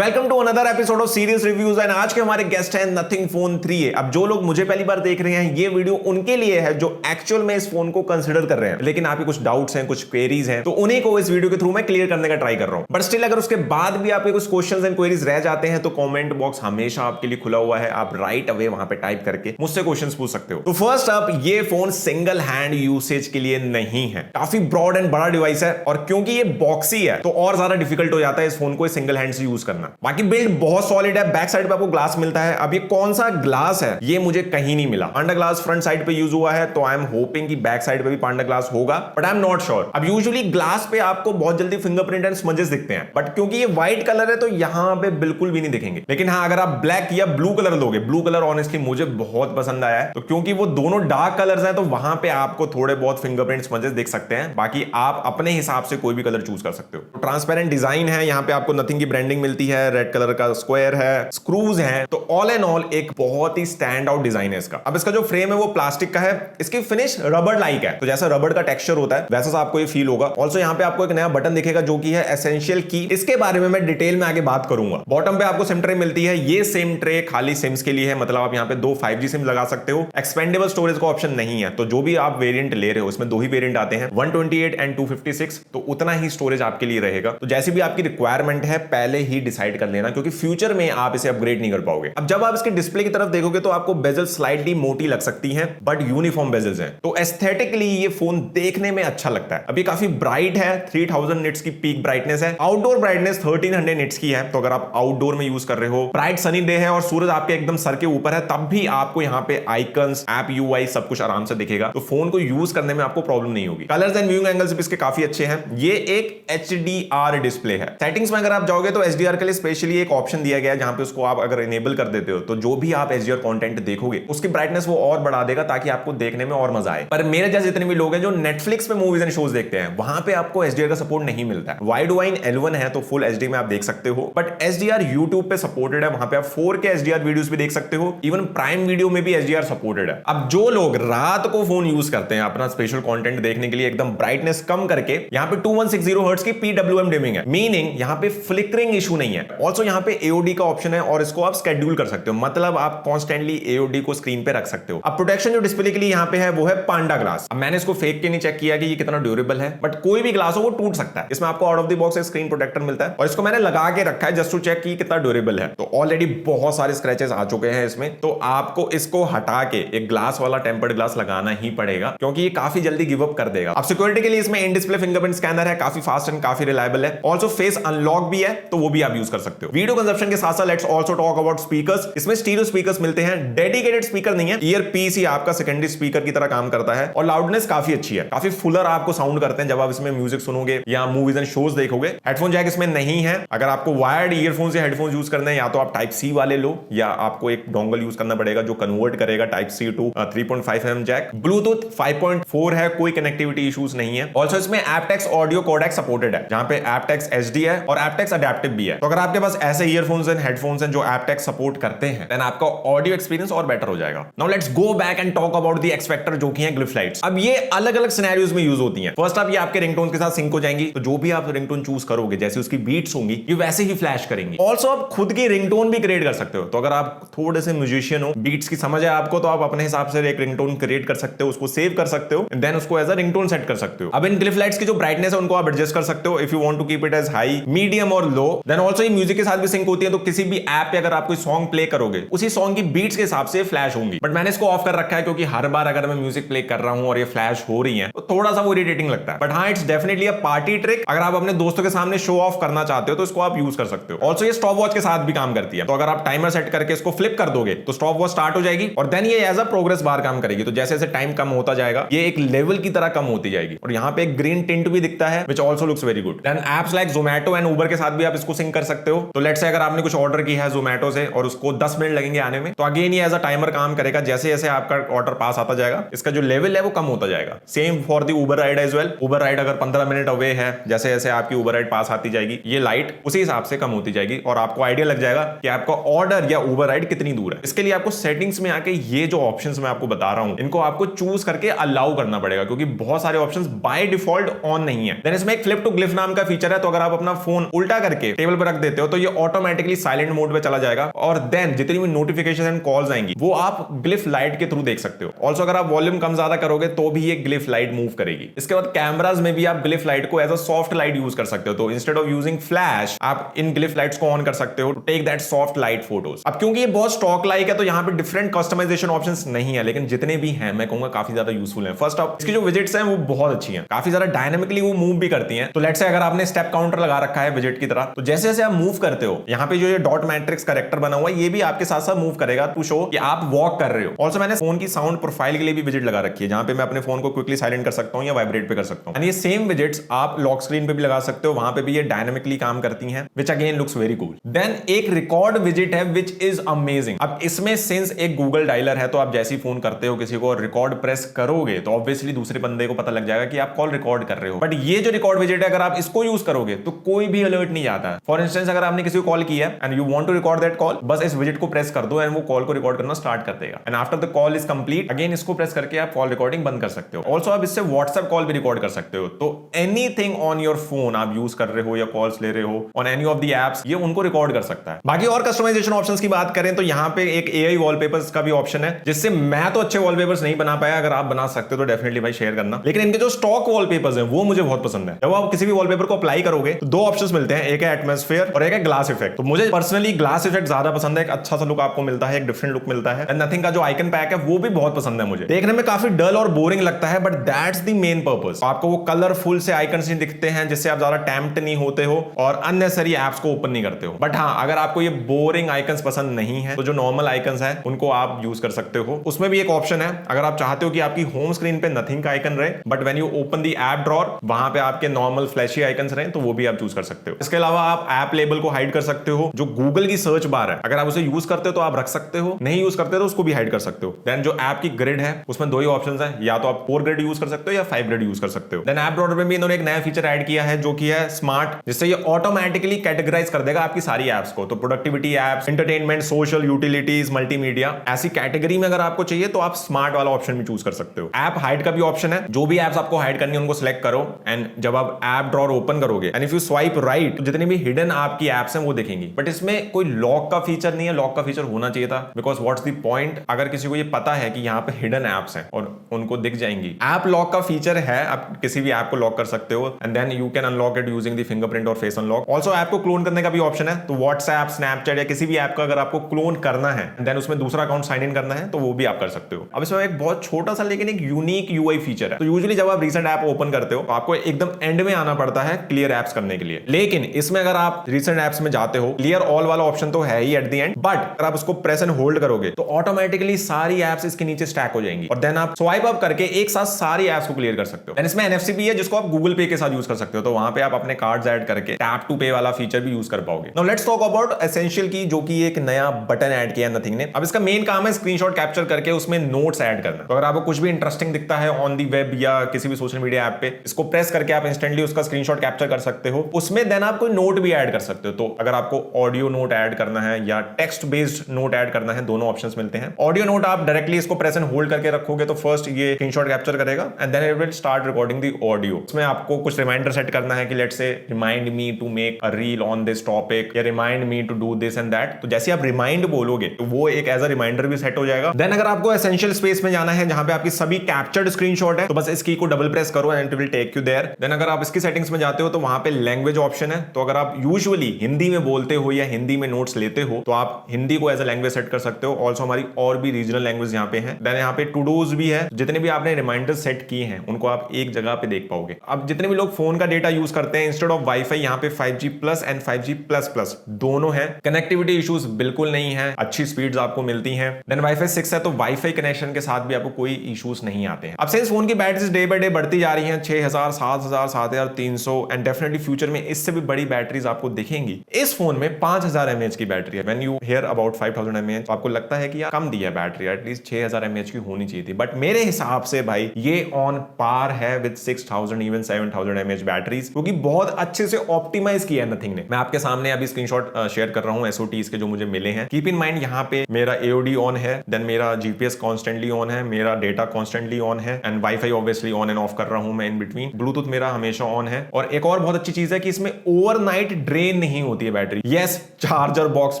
Welcome to another episode of serious reviews and आज के हमारे गेस्ट हैं नथिंग फोन 3a। अब जो लोग मुझे पहली बार देख रहे हैं ये वीडियो उनके लिए है जो एक्चुअल में इस फोन को कंसीडर कर रहे हैं, लेकिन आपके कुछ डाउट्स हैं, कुछ क्वेरीज हैं, तो उन्हीं को इस वीडियो के थ्रू मैं क्लियर करने का ट्राई कर रहा हूं। बट स्टिल अगर उसके बाद भी आपके कुछ क्वेश्चंस एंड क्वेरीज रह जाते हैं तो कमेंट बॉक्स हमेशा आपके लिए खुला हुआ है। आप राइट अवे वहां पे टाइप करके मुझसे क्वेश्चंस पूछ सकते हो। तो फर्स्ट अप, ये फोन सिंगल हैंड यूसेज के लिए नहीं है। काफी ब्रॉड एंड बड़ा डिवाइस है और क्योंकि ये बॉक्सी है तो और ज्यादा डिफिकल्ट हो जाता है इस फोन को सिंगल हैंड से यूज करना। बाकी बिल्ड बहुत सॉलिड है, बैक साइड पे आपको ग्लास मिलता है। अब ये कौन सा ग्लास है ये मुझे कहीं नहीं मिला। पांडा ग्लास फ्रंट साइड पे यूज हुआ है तो आई एम होपिंग कि बैक साइड पे भी पांडा ग्लास होगा, but I am not sure. अब यूजुअली ग्लास पे आपको बहुत जल्दी फिंगरप्रिंट एंड स्मजेस दिखते हैं, बट क्योंकि ये व्हाइट कलर है तो यहां पे बिल्कुल भी नहीं दिखेंगे। लेकिन हाँ, अगर आप ब्लैक या ब्लू कलर लोगे, ब्लू कलर ऑनेस्टली मुझे बहुत पसंद आया है, तो क्योंकि वो दोनों डार्क कलर्स हैं तो वहां पे आपको थोड़े बहुत फिंगरप्रिंट स्मजेस दिख सकते हैं। बाकी आप अपने हिसाब से कोई भी कलर चूज कर सकते हो। ट्रांसपेरेंट डिजाइन है, यहाँ पे आपको नथिंग की ब्रांडिंग मिलती है, रेड कलर का स्क्वायर है, स्क्रूज हैं, तो ऑल एंड ऑल एक बहुत ही स्टैंड आउट डिजाइन है इसका। अब इसका जो फ्रेम है वो प्लास्टिक का है, इसकी फिनिश रबर लाइक है, तो जैसा रबर का टेक्सचर होता है वैसा सा आपको ये फील होगा। ऑल्सो यहाँ पे आपको एक नया बटन दिखेगा जो कि है एसेंशियल की। इसके बारे में मैं डिटेल में आगे बात करूंगा। बॉटम पे आपको सिम ट्रे मिलती है, ये सिम ट्रे खाली सिम्स के लिए है, मतलब आप यहाँ पे दो 5G सिम लगा सकते हो। एक्सपेंडेबल स्टोरेज का ऑप्शन नहीं है, तो जो भी आप वेरिएंट ले रहे हो इसमें दो ही वेरिएंट आते हैं, 128 एंड 256, तो उतना ही स्टोरेज आपके लिए रहेगा। तो जैसी भी आपकी रिक्वायरमेंट है पहले ही डिसाइड कर लेना, क्योंकि फ्यूचर में आप इसे अपग्रेड नहीं कर पाओगे। अब जब आप इसके डिस्प्ले की तरफ देखोगे तो आपको बेजल स्लाइटली मोटी लग सकती हैं, बट यूनिफॉर्म बेजल्स हैं, तो एस्थेटिकली ये फोन देखने में अच्छा लगता है। अभी काफी ब्राइट है, 3000 निट्स की पीक ब्राइटनेस है। आउटडोर ब्राइटनेस 1300 निट्स की है, तो अगर आप आउटडोर में यूज कर रहे हो, ब्राइट सनी डे है और सूरज आपके एकदम सर के ऊपर है, तब भी आपको यहाँ पे आइकन्स, ऐप यूआई सब कुछ आराम से दिखेगा, तो फोन को यूज करने में आपको प्रॉब्लम नहीं होगी। कलर्स एंड व्यूइंग एंगल्स भी इसके काफी अच्छे हैं। ये एक HDR डिस्प्ले है। सेटिंग्स में अगर आप जाओगे तो HDR के लिए स्पेशली एक ऑप्शन दिया गया है, जहां पे उसको आप अगर इनेबल कर देते हो तो जो भी आप HDR कंटेंट देखोगे उसकी ब्राइटनेस वो और बढ़ा देगा ताकि आपको देखने में और मजा आए। पर मेरे जैसे जितने भी लोग हैं जो नेटफ्लिक्स पे मूवीज एंड शोज देखते हैं वहां पे आपको HDR का सपोर्ट नहीं मिलता है। वाइड वाइन L1 है तो फुल HD में आप देख सकते हो, बट HDR YouTube पे सपोर्टेड है, वहां पे आप 4K HDR वीडियोस भी देख सकते हो। इवन प्राइम वीडियो में भी HDR सपोर्टेड है। अब जो लोग रात को फोन यूज करते हैं अपना स्पेशल कंटेंट देखने के लिए, एकदम ब्राइटनेस कम करके, यहाँ पे 2160 हर्ट्ज की PWM डिमिंग है, मीनिंग यहाँ पे फ्लिकरिंग इशू नहीं है। ऑल्सो यहाँ पे AOD का ऑप्शन है और इसको आप शेड्यूल कर सकते हो, मतलब आप कॉन्स्टेंटली AOD को स्क्रीन पे रख सकते हो। अब प्रोटेक्शन जो डिस्प्ले के लिए यहाँ पे है वो है पांडा ग्लास। अब मैंने इसको फेक के नहीं चेक किया कि ये कितना ड्यूरेबल है, बट कोई भी ग्लास हो वो टूट सकता है। इसमें आपको out of the box screen protector मिलता है और इसको मैंने लगा के रखा है जस्ट टू चेक कि कितना ड्यूरेबल है। तो ऑलरेडी बहुत सारे स्क्रैचेस आ चुके हैं इसमें, तो आपको इसको हटा के एक ग्लास वाला टेम्पर्ड ग्लास लगाना ही पड़ेगा, क्योंकि ये काफी जल्दी गिव अप कर देगा। अब सिक्योरिटी के लिए इसमें इन डिस्प्ले फिंगरप्रिंट स्कैनर है, काफी फास्ट एंड काफी रिलायबल है। ऑल्सो फेस अनलॉक भी है, तो वो भी आप यूज कर सकते हो। वीडियो कंजप्शन के साथ साथ let's also talk about speakers. इसमें स्टीरियो स्पीकर्स मिलते हैं, डेडिकेटेड स्पीकर नहीं है, ईयर पीस ही आपका सेकेंडरी स्पीकर की तरह काम करता है और लाउडनेस काफी अच्छी है, काफी फुलर आपको साउंड करते हैं जब आप इसमें म्यूजिक सुनोगे या मूवीज एंड शोज देखोगे। हेडफोन जैक इसमें नहीं है। अगर आपको वायर्ड ईयरफोन से हेडफोन यूज करना है या तो आप टाइप सी वाले लो या आपको एक डोंगल यूज करना पड़ेगा जो कन्वर्ट करेगा type C to 3.5mm jack. Bluetooth 5.4 है, कोई कनेक्टिविटी इश्यूज नहीं है। ऑल्सो इसमें एप्टेक्स ऑडियो कोडेक सपोर्टेड है, जहां पे एप्टेक्स HD है और एप्टेक्स अडेप्टिव भी है। तो अगर आपके पास ऐसे ईयरफोन्स एंड हेडफोन्स हैं जो एप्टेक्स सपोर्ट करते हैं, देन आपका ऑडियो एक्सपीरियंस और बेटर हो जाएगा। Now let's go back and talk about the x factor, जो कि है ग्लिफ लाइट्स। अब ये अलग अलग सिनेरियोज में यूज होती हैं। फर्स्ट आप ये आपके रिंगटोन के साथ सिंक हो जाएंगी, तो जो भी आप रिंगटोन चूज करोगे जैसे उसकी बीट्स होंगी ये वैसे ही फ्लैश करेंगी। ऑल्सो आप खुद की रिंगटोन भी क्रिएट कर सकते हो, तो अगर आप थोड़े से म्यूजिशियन हो, बीट्स की समझ है आपको, तो आप अपने हिसाब से एक रिंगटोन क्रिएट कर सकते हो, उसको सेव कर सकते हो, देन उसको एज अ रिंगटोन सेट कर सकते हो। अब इन ग्लिफ लाइट्स की जो ब्राइटनेस है उनको आप एडजस्ट कर सकते हो if you want to keep it as high, medium और लो। देन ऑल्सो ये म्यूजिक के साथ भी सिंक होती है, तो किसी भी ऐप पे अगर आप कोई सॉन्ग प्ले करोगे उसी सॉन्ग की बीट्स के हिसाब से फ्लैश होंगी। बट मैंने इसको ऑफ कर रखा है क्योंकि हर बार अगर मैं म्यूजिक प्ले कर रहा हूं और ये फ्लैश हो रही है तो थोड़ा सा वो इरिटेटिंग लगता है। बट हाँ, it's definitely a party trick. अगर आप अपने दोस्तों के सामने शो ऑफ करना चाहते हो तो इसको आप यूज कर सकते हो। ऑल्सो ये स्टॉप वॉच के साथ भी काम करती है, तो अगर आप टाइमर सेट करके इसको फ्लिप कर दोगे तो स्टॉप वॉच स्टार्ट हो जाएगी और देन ये एज अ प्रोग्रेस बार काम करेगी। तो जैसे जैसे टाइम कम होता जाएगा ये एक लेवल की तरह कम होती जाएगी। और यहाँ पे एक ग्रीन टिंट भी दिखता है which also looks very good. Then apps like Zomato and Uber के साथ भी आप इसको सिंक कर सकते हो। तो लेट्स से अगर आपने कुछ ऑर्डर किया है Zomato से और उसको 10 मिनट लगेंगे आने में, तो अगेन ये एज अ टाइमर काम करेगा। जैसे जैसे आपका ऑर्डर पास आता जाएगा इसका जो लेवल है वो कम होता जाएगा। Same for the Uber ride as well. Uber ride अगर 15 मिनट अवे है, जैसे जैसे आपकी Uber राइड पास आती जाएगी ये लाइट उसी हिसाब से कम होती जाएगी और आपको आइडिया लग जाएगा कि आपका ऑर्डर या Uber राइड कितनी दूर है। इसके लिए आपको सेटिंग्स में आके ये जो ऑप्शंस मैं आपको बता रहा हूं इनको आपको चूज करके अलाउ करना पड़ेगा, क्योंकि बहुत सारे ऑप्शंस बाय डिफॉल्ट ऑन नहीं है। देन इसमें एक फ्लिप टू ग्लिफ नाम का फीचर है, तो अगर आप अपना फोन उल्टा करके टेबल पर रख देते हो तो ये ऑटोमेटिकली साइलेंट मोड पे चला जाएगा और देन जितनी भी नोटिफिकेशन एंड कॉल्स आएंगी वो आप ग्लिफ लाइट के थ्रू देख सकते हो। ऑल्सो अगर आप वॉल्यूम कम ज्यादा करोगे तो भी ये ग्लिफ लाइट मूव करेगी। इसके बाद कैमराज में भी आप ग्लिफ लाइट को as a soft light use कर सकते हो। तो इंस्टेड ऑफ यूजिंग फ्लैश आप इन ग्लिफ लाइट्स को ऑन कर सकते हो to take that soft light photos. अब क्योंकि ये बहुत स्टॉक लाइक है तो यहाँ पे डिफरेंट कस्टमाइजेशन ऑप्शंस नहीं है, लेकिन जितने भी हैं मैं कहूंगा काफी ज्यादा यूजफुल है। फर्स्ट ऑफ इसकी जो विजिट्स हैं वो बहुत अच्छी हैं, काफी ज्यादा डायनामिकली वो मूव भी करती हैं। तो लेट्स से अगर आपने स्टेप काउंटर लगा रखा है विजिट की तरह, तो जैसे जैसे आप मूव करते हो यहाँ पे जो ये डॉट मैट्रिक्स करेक्टर बना हुआ है ये भी आपके साथ साथ मूव करेगा टू शो कि आप वॉक कर रहे हो। ऑल्सो मैंने फोन की साउंड प्रोफाइल के लिए भी विजिट लगा रखी है जहां पे मैं अपने फोन को क्विकली साइलेंट कर सकता हूं या वाइब्रेट पे कर सकता हूं। ये सेम विजिट्स आप लॉक स्क्रीन पे भी लगा सकते हो, वहां पे भी ये डायनामिकली काम करती हैं, which again looks very cool. Then एक रिकॉर्ड विजिट है विच इज अमेजिंग। अब इसमें सिंस एक गूगल डायलर है तो आप जैसे ही फोन करते हो किसी को रिकॉर्ड प्रेस करोगे तो ऑब्वियसली दूसरे बंदे को पता लग जाएगा कि आप कॉल रिकॉर्ड कर रहे हो। बट ये जो रिकॉर्ड विजिट है अगर आप इसको यूज करोगे तो कोई भी अलर्ट नहीं आता है। फॉर इंस्टेंस अगर आपने किसी को कॉल किया and you want to record that call, बस इस विजिट को प्रेस कर दो एंड वो कॉल को रिकॉर्ड करना स्टार्ट कर देगा। And after the call is complete again इसको प्रेस करके आप कॉल रिकॉर्डिंग बंद कर सकते हो। ऑल्सो आप इससे व्हाट्सएप कॉल भी रिकॉर्ड कर सकते हो। तो एनीथिंग ऑन योर फोन आप यूज कर रहे हो या कॉल्स ले रहे हो on any of the apps, ये उनको रिकॉर्ड कर सकता है। बाकी और कस्टमाइजेशन ऑप्शंस की बात करें तो यहाँ पे एक एआई वॉलपेपर्स का भी ऑप्शन है, जिससे मैं तो अच्छे वॉलपेपर्स नहीं बना पाया। अगर आप बना सकते हो तो डेफिनेटली भाई शेयर करना। लेकिन इनके जो स्टॉक वॉलपेपर्स हैं वो मुझे बहुत पसंद है। जब आप किसी भी वॉलपेपर को अप्लाई करोगे तो दो ऑप्शंस मिलते हैं, एक है एटमॉस्फेयर और एक है ग्लास इफेक्ट। तो मुझे पर्सनली ग्लास इफेक्ट ज्यादा पसंद है, एक अच्छा सा लुक आपको मिलता है, एक डिफरेंट लुक मिलता है। एंड नथिंग का जो आइकन पैक है वो भी बहुत पसंद है मुझे। देखने में काफी डल और बोरिंग लगता है but that's the main purpose. आपको वो कलरफुल से आइकन्स नहीं दिखते हैं जिससे आप ज्यादा टेम्प्ट नहीं होते हो और अननेसेसरी एप्स को ओपन नहीं करते हो। बट हाँ, अगर आपको ये बोरिंग आइकन्स पसंद नहीं है तो जो नॉर्मल आइकन्स है उनको आप यूज कर सकते हो। उसमें भी एक ऑप्शन है, अगर आप चाहते हो कि आपकी होम स्क्रीन पे नथिंग का आइकन रहे but when you open the app drawer वहां पे आपके नॉर्मल फ्लैशी आइकन्स रहे तो वो भी आप चूज कर सकते हो। इसके अलावा आप ऐप लेबल को हाइड कर सकते हो। जो गूगल की सर्च बार है अगर आप उसे यूज करते हो तो आप रख सकते हो, नहीं यूज करते तो उसको भी हाइड कर सकते हो। देन जो ऐप की ग्रिड है उसमें दो ही ऑप्शंस है, या तो आप 4 ग्रिड यूज कर सकते हो या 5 ग्रिड यूज कर सकते हो। देन ऐप ड्रॉअर में भी इन्होंने एक नया फीचर ऐड किया है जो कि है स्मार्ट, जिससे ये ऑटोमेटिकली कैटेगराइज कर देगा आपकी सारी एप्स को। तो productivity apps, entertainment, social, utilities, multimedia, ऐसी कैटेगरी में अगर आपको चाहिए तो आप स्मार्ट वाला ऑप्शन भी चूज कर सकते हो। ऐप हाइड का भी ऑप्शन है, जो भी एप्स आपको हाइड करनी है उनको सिलेक्ट करो एंड जब आप ऐप ड्रॉअर ओपन करोगे and if you swipe right तो जितनी भी हिडन आपकी एप्स हैं वो दिखेंगी। बट इसमें कोई लॉक का फीचर नहीं है, लॉक का फीचर होना चाहिए था बिकॉज व्हाट्स द पॉइंट अगर किसी को ये पता है कि यहाँ पे हिडन एप्स हैं और उनको दिख जाएंगी। ऐप लॉक का फीचर है, आप किसी भी ऐप को लॉक कर सकते हो and then you can unlock it using the fingerprint और फेस अनलॉक। ऑल्सो ऐप को क्लोन करने का भी ऑप्शन है, तो व्हाट्सएप, स्नैपचैट या किसी भी ऐप का अगर आपको क्लोन करना है देन उसमें दूसरा अकाउंट साइन इन करना है तो वो भी आप कर सकते हो। अब इसमें एक बहुत छोटा सा लेकिन एक यूनिक यूआई फीचर है। तो यूजुअली जब आप रीसेंट ऐप ओपन करते हो तो आपको एकदम एंड में आना पड़ता है क्लियर एप्स करने के लिए, लेकिन इसमें अगर आप रीसेंट एप्स में जाते हो क्लियर ऑल वाला ऑप्शन तो है ही एट द एंड, बट अगर आप उसको प्रेस एंड होल्ड करोगे तो ऑटोमेटिकली सारी एप्स इसके नीचे स्टैक हो जाएंगी और देन आप स्वाइप अप करके एक साथ सारी एप्स को क्लियर कर सकते हो। देन इसमें एनएफसी भी है जिसको आप गूगल पे के साथ यूज कर सकते हो, तो वहां पे आप अपने कार्ड्स ऐड करके टैप टू पे वाला फीचर भी यूज कर पाओगे। Now let's talk about essential की, जो कि एक नया बटन ऐड किया है नथिंग ने। अब इसका मेन काम है स्क्रीनशॉट कैप्चर करके उसमें नोट्स ऐड करना। तो अगर आपको कुछ भी इंटरेस्टिंग दिखता है ऑन दी वेब या किसी भी सोशल मीडिया ऐप पे, इसको प्रेस करके आप इंस्टेंटली उसका स्क्रीनशॉट कैप्चर कर सकते हो। उसमें देन आप कोई नोट भी ऐड कर सकते हो। तो अगर आपको ऑडियो नोट ऐड करना है या टेक्स्ट बेस्ड नोट ऐड करना है, दोनों ऑप्शंस मिलते हैं। ऑडियो नोट आप डायरेक्टली इसको प्रेस एंड होल्ड करके रखोगे तो फर्स्ट ये स्क्रीनशॉट कैप्चर करेगा and then it will start recording the audio. इसमें आपको कुछ रिमाइंडर सेट करना है कि let's say remind me to make a reel on this topic या remind me to do this and that. तो जैसे आप रिमाइंड बोलोगे तो वो एक एज अ रिमाइंडर भी सेट हो जाएगा। देन अगर आपको एसेंशियल स्पेस में जाना है जहां पे आपकी सभी कैप्चर्ड स्क्रीनशॉट है तो बस इस की को डबल प्रेस करो and it will take you there. Then अगर आप इसकी सेटिंग्स में जाते हो तो वहां पे लैंग्वेज ऑप्शन है। तो अगर आप यूजुअली हिंदी में बोलते हो या हिंदी में नोट्स लेते हो तो आप हिंदी को एज अ लैंग्वेज सेट कर सकते हो। ऑल्सो हमारी और भी रीजनल लैंग्वेज यहाँ पे है। देन यहाँ पे टू डूज भी है, जितने भी आपने रिमाइंडर सेट किए हैं उनको आप एक जगह पे देख पाओगे। अब जितने भी लोग फोन का डेटा यूज करते हैं इंस्टेड ऑफ वाईफाई यहाँ पे 5G plus and 5G plus plus दोनों है। कनेक्टिविटी इश्यूज बिल्कुल नहीं है, अच्छी स्पीड्स आपको मिलती हैं। देन वाईफाई 6 है तो वाईफाई कनेक्शन के साथ भी आपको कोई इश्यूज नहीं आते हैं। अब सिंस फोन की बैटरीज डे बाय डे बढ़ती जा रही हैं, 6000, 7000, 7300 एंड डेफिनेटली फ्यूचर में इससे भी बड़ी बैटरीज आपको दिखेंगी। इस फोन में 5000 mAh की बैटरी है। When you here about 5000 mAh तो आपको लगता है कि यार कम दी है बैटरी, एटलीस्ट 6000 mAh की होनी चाहिए थी। बट मेरे हिसाब से भाई ये ऑन पार है विद 6000 इवन 7000 mAh बैटरीज, क्योंकि बहुत अच्छे से ऑप्टिमाइज किया है नथिंग ने। मैं आपके सामने अभी स्क्रीनशॉट शेयर कर रहा हूं SOTs के जो मुझे मिले हैं। कीप इन माइंड यहाँ पे मेरा AOD ऑन है, देन मेरा GPS कॉन्स्टेंटली ऑन है, मेरा डेटा कॉन्स्टेंटली ऑन है and wifi obviously on end of कर रहा हूं मैं इन बिटवीन। ब्लूटूथ मेरा हमेशा ऑन है और एक और बहुत अच्छी चीज है कि इसमें ओवरनाइट ड्रेन ड्रेन नहीं होती है बैटरी। यस, चार्जर बॉक्स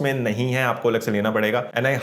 में नहीं है, आपको अलग से लेना पड़ेगा। एंड आई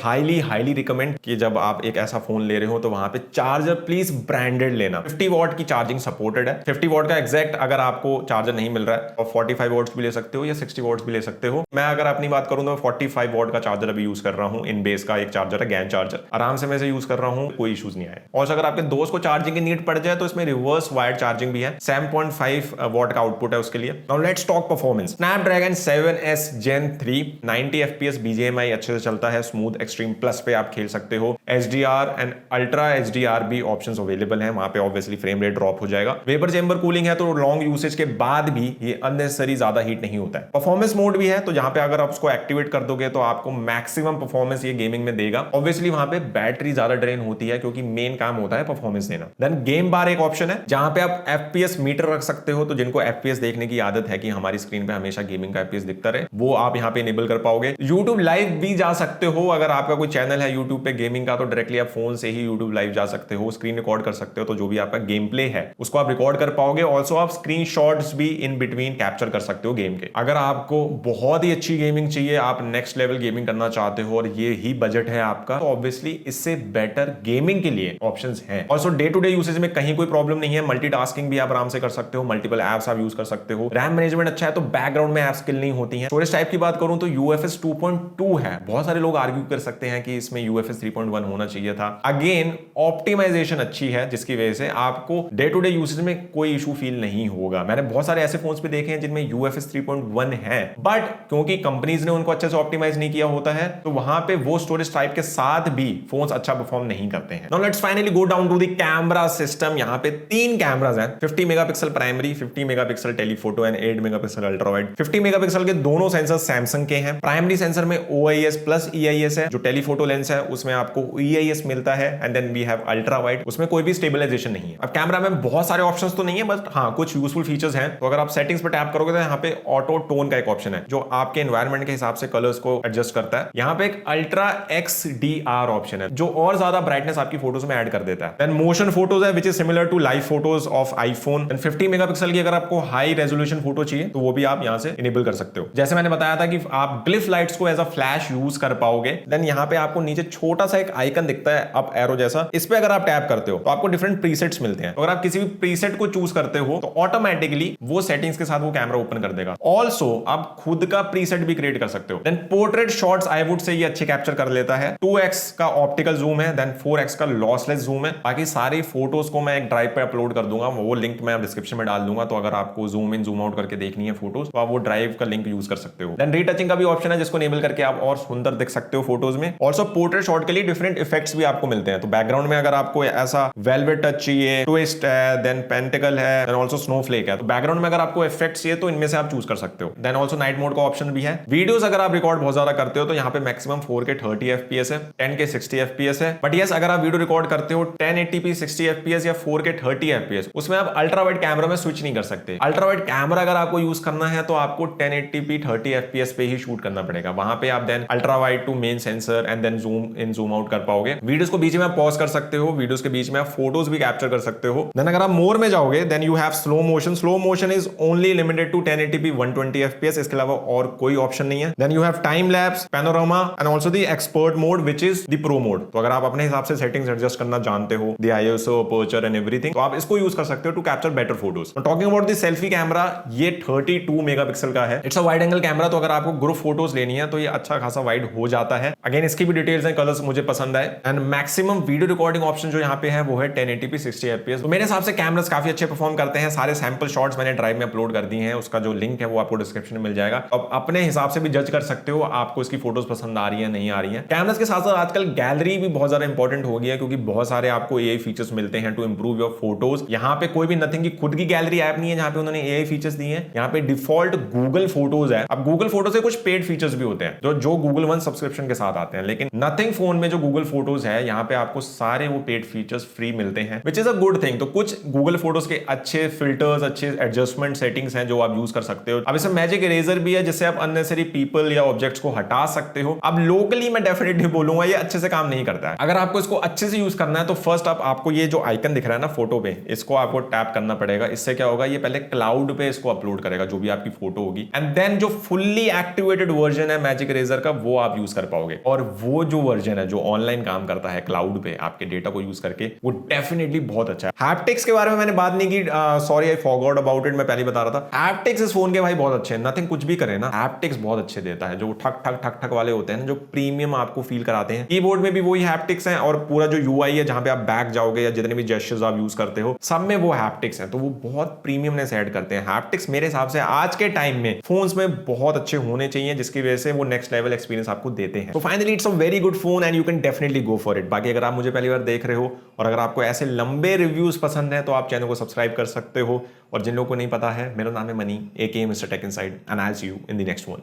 हाईली रिकमेंड कि जब आप एक ऐसा फोन ले रहे हो तो वहां पे चार्जर प्लीज ब्रांडेड लेना। 50 वॉट की चार्जिंग सपोर्टेड है। 50 वॉट का एग्जैक्ट अगर आपको चार्जर नहीं मिल रहा है और 45 वॉट्स भी ले सकते हो या 60 वॉट्स भी ले सकते हो। मैं अगर अपनी बात करूं तो 45 वॉट का चार्जर अभी यूज कर रहा हूं। इन बेस का एक चार्जर है, गैन चार्जर, आराम से मैं इसे यूज कर रहा हूं, कोई इश्यूज नहीं आए। और अगर आपके दोस्त को चार्जिंग की नीड पड़ जाए तो इसमें रिवर्स वायर्ड चार्जिंग भी है। 7.5 वॉट का आउटपुट है उसके लिए। Now let's talk performance. Snapdragon 7S Gen 3 90 FPS BGMI अच्छे से चलता है। स्मूथ एक्सट्रीम प्लस पे आप खेल सकते हो। HDR एंड अल्ट्रा HDR भी ऑप्शंस अवेलेबल हैं, वहां पे ऑब्वियसली फ्रेम रेट ड्रॉप हो जाएगा। वेपर चेंबर कूलिंग है तो लॉन्ग यूसेज के बाद भी ये अननेसेसरी ज्यादा हीट नहीं होता है। परफॉर्मेंस मोड भी है तो जहां पे अगर आप उसको एक्टिवेट कर दोगे तो आपको मैक्सिमम परफॉर्मेंस ये गेमिंग में देगा। ऑब्वियसली वहां पे बैटरी ज्यादा ड्रेन होती है क्योंकि मेन काम होता है परफॉर्मेंस देना। देन गेम बार एक ऑप्शन है जहां पे आप FPS मीटर रख सकते हो, तो जिनको FPS देखने की आदत है कि हमारी स्क्रीन पे हमेशा गेमिंग का FPS दिखता रहे, वो आप यहां पे इनेबल कर पाओगे। YouTube लाइव भी जा सकते हो। अगर आपका कोई चैनल है YouTube पे गेमिंग का तो डायरेक्टली आप फोन से ही YouTube लाइव जा सकते हो, स्क्रीन रिकॉर्ड कर सकते हो, तो जो भी आपका गेम प्ले है उसको आप रिकॉर्ड कर पाओगे। ऑल्सो आप स्क्रीनशॉट्स भी इन बिटवीन कैप्चर कर सकते हो गेम के। अगर आपको बहुत ही अच्छी गेमिंग चाहिए, आप नेक्स्ट लेवल गेमिंग करना चाहते हो और ये ही बजट है आपका, तो ऑब्वियसली इससे बेटर गेमिंग के लिए ऑप्शंस हैं। Also day to day usage में कहीं कोई प्रॉब्लम नहीं है। मल्टीटास्किंग भी आप आराम से कर सकते हो, मल्टीपल एप्स आप यूज कर सकते हो। रैम मैनेजमेंट अच्छा है तो बैकग्राउंड में एप्स किल नहीं होती हैं। स्टोरेज टाइप की बात करूं तो UFS 2.2 है। बहुत सारे लोग आर्ग्यू कर सकते हैं कि इसमें UFS 3.1 होना चाहिए था। अगेन ऑप्टिमाइजेशन अच्छी है जिसकी वजह से आपको डे टू डे यूसेज में कोई इशू फील नहीं होगा। मैंने बहुत सारे ऐसे फोन्स पे देखे हैं जिनमें UFS 3.1 है, बट क्योंकि कंपनीज ने उनको अच्छे से ऑप्टिमाइज नहीं किया होता है तो वहां पे वो स्टोरेज टाइप के साथ भी फोन्स अच्छा परफॉर्म नहीं करते हैं। Now let's finally go down to the camera system. यहां पे 3 कैमरास हैं, 50 megapixel primary, 50 megapixel telephoto and 8 megapixel ultra wide. 50 megapixel के दोनों सेंसर सैमसंग के हैं। प्राइमरी सेंसर में OIS प्लस EIS है। जो टेलीफोटो लेंस है उसमें आपको EIS मिलता है and then we have ultra wide, उसमें कोई भी स्टेबलाइजेशन नहीं है। अब कैमरा में बहुत सारे ऑप्शंस तो नहीं है, बट हाँ कुछ यूजफुल फीचर्स हैं। तो अगर आप सेटिंग्स पे टैप करोगे तो यहाँ पे ऑटो टोन का एक ऑप्शन है जो आपके एनवायरनमेंट के हिसाब से कलर्स को एडजस्ट करता है। यहाँ पे एक अल्ट्रा XDR ऑप्शन है जो और ज्यादा ब्राइटनेस आपकी फोटोज में ऐड कर देता है। देन मोशन फोटोज है which is similar to live photos of iPhone. 50 megapixel की अगर आपको हाई रेजोल्यूशन फोटो चाहिए तो वो भी आप यहाँ से इनेबल कर सकते हो। जैसे मैंने बताया था कि आप ग्लिफ लाइट्स को एज अ फ्लैश यूज कर पाओगे। देन यहाँ पे आपको नीचे छोटा सा एक आइकन दिखता है अप एरो जैसा, इस पे अगर आप टैप करते हो तो आपको डिफरेंट प्रीसेट्स मिलते हैं। तो अगर आप किसी भी प्रीसेट को चूज करते हो तो ऑटोमेटिकली वो सेटिंग्स के साथ वो कैमरा ओपन कर देगा। ऑल्सो आप खुद का प्रीसेट भी क्रिएट कर सकते हो। Then portrait shots I would say ये अच्छे कैप्चर कर लेता है। 2x का ऑप्टिकल जूम है, देन 4x का लॉसलेस जूम है। बाकी सारी फोटोज को मैं एक ड्राइव पे अपलोड कर दूंगा, वो लिंक मैं डिस्क्रिप्शन में डाल दूंगा। तो अगर आपको जूम इन जूम आउट करके देखनी है फोटोज तो आप वो ड्राइव का लिंक यूज कर सकते हो। देन रीटचिंग का भी ऑप्शन है जिसको इनेबल करके आप और सुंदर दिख सकते हो फोटोज में। ऑल्सो पोर्ट्रेट शॉट के लिए डिफरेंट इफेक्ट्स भी आपको मिलते हैं। तो बैकग्राउंड में अगर आपको ऐसा वेलवेट टच चाहिए, ट्विस्ट है, देन पेंटिकल है, देन ऑल्सो स्नोफ्लेक है, तो बैकग्राउंड में अगर आपको इफेक्ट्स चाहिए तो इनमें से आप चूज कर सकते हो। देन ऑल्सो नाइट मोड का ऑप्शन भी है। वीडियोस अगर आप रिकॉर्ड बहुत ज्यादा करते हो तो यहाँ पे मैक्सिमम 4K 30 FPS है, 10K 60 FPS है। बट यस अगर आप वीडियो रिकॉर्ड करते हो 1080p 60 FPS या 4K 30 FPS, उसमें आप अल्ट्रा वाइड कैमरा में स्विच नहीं कर सकते। अल्ट्रा वाइड कैमरा अगर आपको यूज करना है तो आपको 1080p 30 FPS पे ही शूट करना पड़ेगा। वहां पे आप then ultra wide to main sensor and then zoom in zoom out कर पाओगे। वीडियोस को बीच में आप पॉज कर सकते हो, वीडियोस के बीच में आप फोटोज भी कैप्चर कर सकते हो। देन अगर आप मोर में जाओगे then you have slow motion. Slow motion is only limited to 1080p 120 FPS, इसके अलावा और कोई ऑप्शन नहीं है। Then you have time lapse, panorama and also the expert mode which is the pro mode. तो अगर आप अपने हिसाब से सेटिंग्स एडजस्ट करना जानते हो, the ISO, aperture and everything, तो आप इसको यूज कर सकते हो to capture better photos. Talking about the selfie camera, ये 32 मेगापिक्सल का है। It's a wide angle camera, तो अगर आपको ग्रुप फोटोज लेनी है तो ये अच्छा खासा वाइड हो जाता है। अगेन इसकी भी डिटेल्स हैं, कलर्स मुझे पसंद आए। And maximum video recording option जो यहाँ पे है वो है 1080p 60 FPS। तो मेरे हिसाब से कैमरास काफी अच्छे परफॉर्म करते हैं। सारे सैंपल शॉट्स मैंने ड्राइव में अपलोड कर दी हैं, उसका जो लिंक है वो आपको डिस्क्रिप्शन में मिल जाएगा। अब अपने हिसाब से भी जज कर सकते हो आपको इसकी फोटोज पसंद आ रही है नहीं आ रही है। कैमरास के साथ साथ आजकल गैलरी भी बहुत ज्यादा इंपॉर्टेंट हो गया है क्योंकि बहुत सारे आपको AI फीचर्स मिलते हैं टू इंप्रूव योर फोटोज। यहाँ पे कोई भी नथिंग की खुद की गैलरी ऐप नहीं है जहाँ पे उन्होंने AI फीचर्स दिए हैं। यहाँ पे डिफॉल्ट गूगल फोटोज है। अब गूगल फोटो से कुछ पेड फीचर्स भी होते हैं जो गूगल वन सब्सक्रिप्शन के साथ आते हैं, लेकिन नथिंग फोन में जो गूगल गूगल फोटोज है, यहाँ पे आपको सारे वो पेड फीचर्स फ्री मिलते हैं, which is a good thing. तो कुछ गूगल फोटोज के अच्छे फिल्टर्स, अच्छे एडजस्टमेंट सेटिंग्स हैं जो आप यूज कर सकते हो। अब इसमें मैजिक इरेजर भी है जिससे आप अननेसेसरी पीपल या ऑब्जेक्ट्स को हटा सकते हो। अब लोकली मैं डेफिनेटली बोलूंगा ये अच्छे से काम नहीं करता है। अगर आपको इसको अच्छे से यूज करना है तो फर्स्ट आपको ये जो आइकन दिख रहा है ना फोटो पे, इसको आपको टैप करना पड़ेगा। इससे क्या होगा, ये पहले क्लाउड पे इसको अपलोड करेगा जो भी आपकी फोटो होगी, एंड देन जो फुल्ली एक्टिवेटेड वर्जन है मैजिक इरेजर का वो आप यूज कर पाओगे। और वो जो वर्जन है जो ऑनलाइन काम करता है क्लाउड पे आपके डेटा को यूज करके, वो डेफिनेटली बहुत अच्छा है। हैप्टिक्स के बारे में मैंने बात नहीं की, sorry I forgot about it, मैं पहले बता रहा था। हैप्टिक्स इस फोन के भाई बहुत अच्छे हैं, नथिंग कुछ भी करे ना हैप्टिक्स बहुत अच्छे देता है। जो ठक ठक ठक ठक वाले होते हैं ना, जो प्रीमियम आपको फील कराते हैं। कीबोर्ड में भी वही हैप्टिक्स हैं, और पूरा जो यूआई है जहां पे आप बैक जाओगे या जितने भी जेस्चर्स आप यूज करते हो सब में वो हैप्टिक्स हैं, तो वो बहुत प्रीमियमनेस ऐड करते हैं। हैप्टिक्स मेरे हिसाब से आज के टाइम में फोन्स में बहुत अच्छे होने चाहिए, जिसकी वजह से वो नेक्स्ट लेवल एक्सपीरियंस आपको देते हैं। तो finally it's a very good phone and you can definitely go for it. बाकी अगर आप मुझे पहली बार देख रहे हो और अगर आपको ऐसे लंबे रिव्यूज पसंद है तो आप चैनल को सब्सक्राइब कर सकते हो। और जिन लोगों को नहीं पता है, मेरा नाम है Mani, aka Mister Tech Inside, and I will see you in the next one.